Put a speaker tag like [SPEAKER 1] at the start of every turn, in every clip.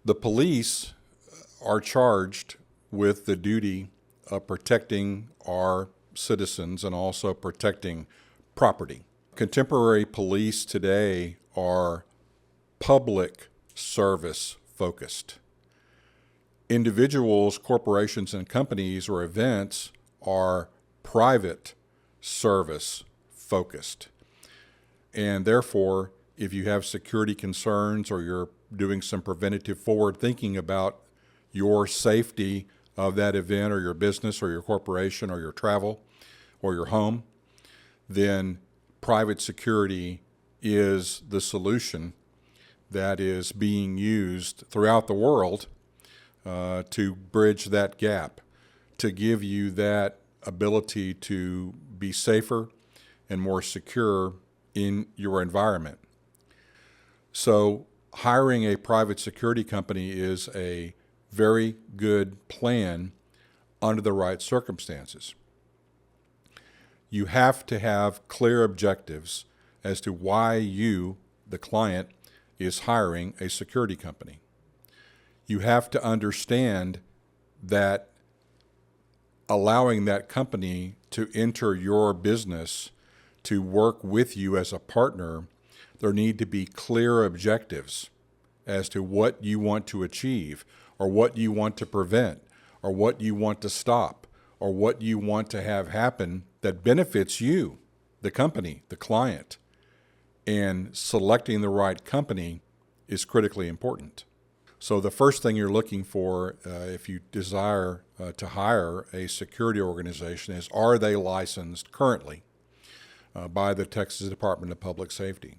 [SPEAKER 1] The police are charged with the duty of protecting our citizens and also protecting property. Contemporary police today are public service focused. Individuals, corporations, and companies or events are private service focused. And therefore, if you have security concerns or you're doing some preventative forward thinking about your safety of that event or your business or your corporation or your travel or your home, then private security is the solution that is being used throughout the world to bridge that gap, to give you that ability to be safer and more secure in your environment. So hiring a private security company is a very good plan under the right circumstances. You have to have clear objectives as to why you, the client, is hiring a security company. You have to understand that allowing that company to enter your business, to work with you as a partner, there need to be clear objectives as to what you want to achieve or what you want to prevent or what you want to stop or what you want to have happen that benefits you, the company, the client. And selecting the right company is critically important. So the first thing you're looking for if you desire to hire a security organization is, are they licensed currently by the Texas Department of Public Safety?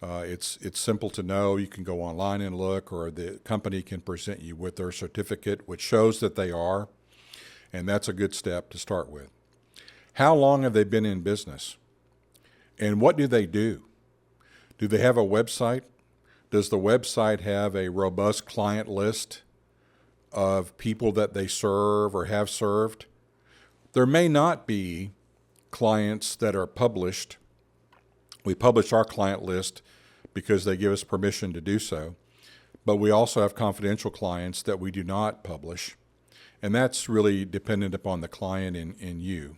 [SPEAKER 1] It's simple to know. You can go online and look, or the company can present you with their certificate, which shows that they are, and that's a good step to start with. How long have they been in business? And what do they do? Do they have a website? Does the website have a robust client list of people that they serve or have served? There may not be clients that are published. We publish our client list because they give us permission to do so, but we also have confidential clients that we do not publish, and that's really dependent upon the client and you.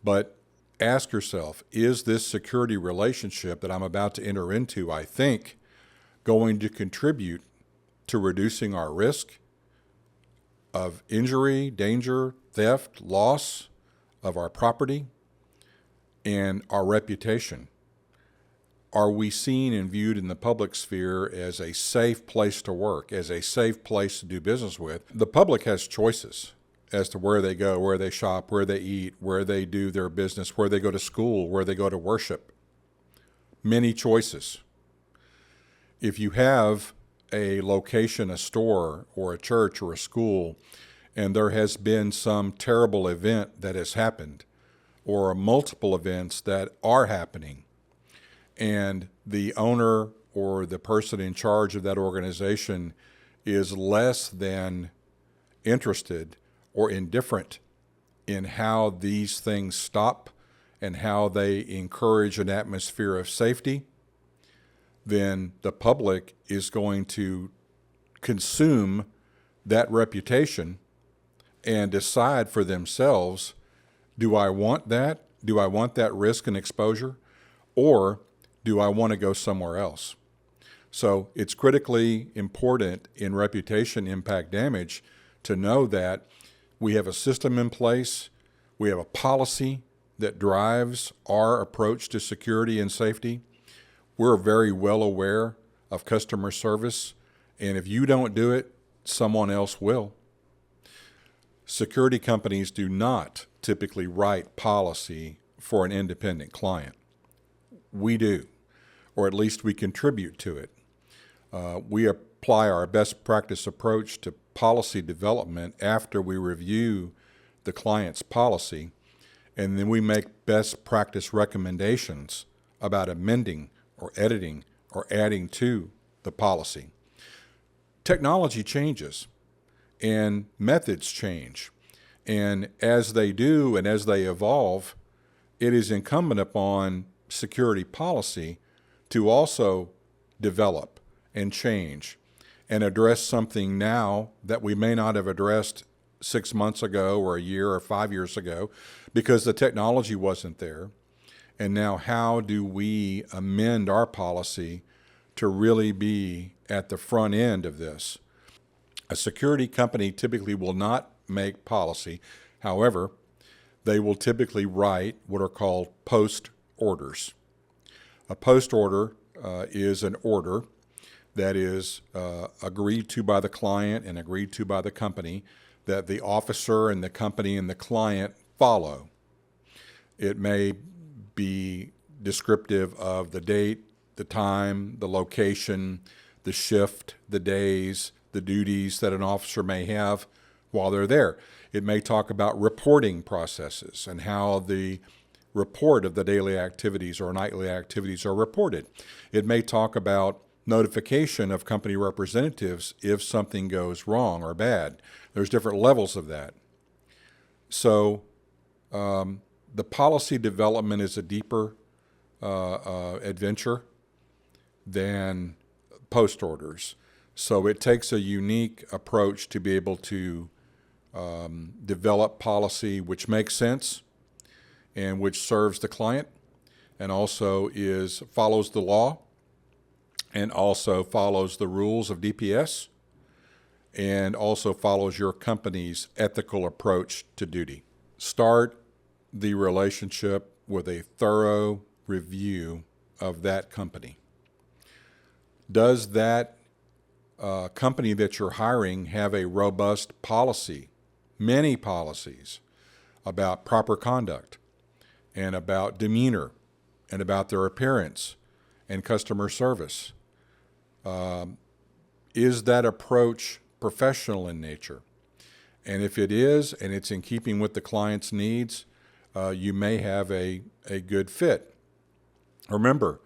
[SPEAKER 1] But ask yourself, is this security relationship that I'm about to enter into, I think, going to contribute to reducing our risk of injury, danger, theft, loss of our property, and our reputation? Are we seen and viewed in the public sphere as a safe place to work, as a safe place to do business with? The public has choices as to where they go, where they shop, where they eat, where they do their business, where they go to school, where they go to worship. Many choices. If you have a location, a store, or a church, or a school, and there has been some terrible event that has happened, or multiple events that are happening, and the owner or the person in charge of that organization is less than interested or indifferent in how these things stop and how they encourage an atmosphere of safety, then the public is going to consume that reputation and decide for themselves, do I want that? Do I want that risk and exposure? Or do I want to go somewhere else? So it's critically important in reputation impact damage to know that we have a system in place, we have a policy that drives our approach to security and safety. We're very well aware of customer service, and if you don't do it, someone else will. Security companies do not typically write policy for an independent client. We do, or at least we contribute to it. We apply our best practice approach to policy development after we review the client's policy, and then we make best practice recommendations about amending or editing or adding to the policy. Technology changes and methods change, and as they do and as they evolve, it is incumbent upon security policy to also develop and change and address something now that we may not have addressed 6 months ago or a year or 5 years ago because the technology wasn't there. And now how do we amend our policy to really be at the front end of this? A security company typically will not make policy. However, they will typically write what are called post orders. A post order is an order that is agreed to by the client and agreed to by the company that the officer and the company and the client follow. It may be descriptive of the date, the time, the location, the shift, the days, the duties that an officer may have while they're there. It may talk about reporting processes and how the report of the daily activities or nightly activities are reported. It may talk about notification of company representatives if something goes wrong or bad. There's different levels of that. So the policy development is a deeper adventure than post orders. So it takes a unique approach to be able to develop policy which makes sense and which serves the client and also follows the law and also follows the rules of DPS and also follows your company's ethical approach to duty. Start the relationship with a thorough review of that company. Does that company that you're hiring have a robust policy, many policies about proper conduct and about demeanor and about their appearance and customer service? Is that approach professional in nature? And if it is, and it's in keeping with the client's needs, you may have a good fit. Remember,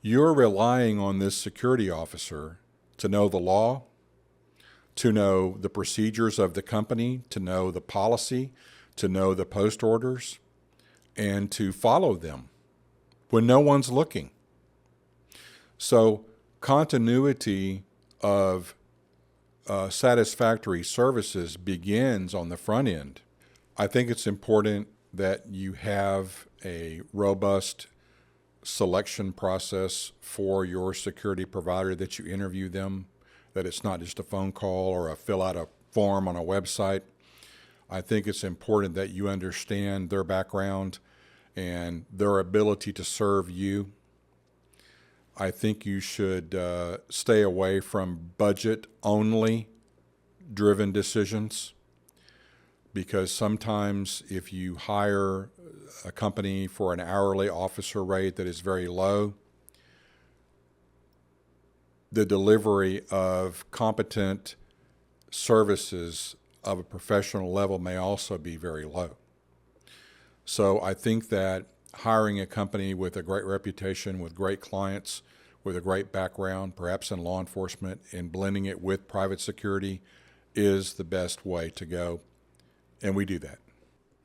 [SPEAKER 1] you're relying on this security officer to know the law, to know the procedures of the company, to know the policy, to know the post orders, and to follow them when no one's looking. So continuity of satisfactory services begins on the front end. I think it's important that you have a robust selection process for your security provider, that you interview them, that it's not just a phone call or fill out a form on a website. I think it's important that you understand their background and their ability to serve you. I think you should stay away from budget-only driven decisions, because sometimes if you hire a company for an hourly officer rate that is very low, the delivery of competent services of a professional level may also be very low. So I think that hiring a company with a great reputation, with great clients, with a great background, perhaps in law enforcement, and blending it with private security is the best way to go. And we do that.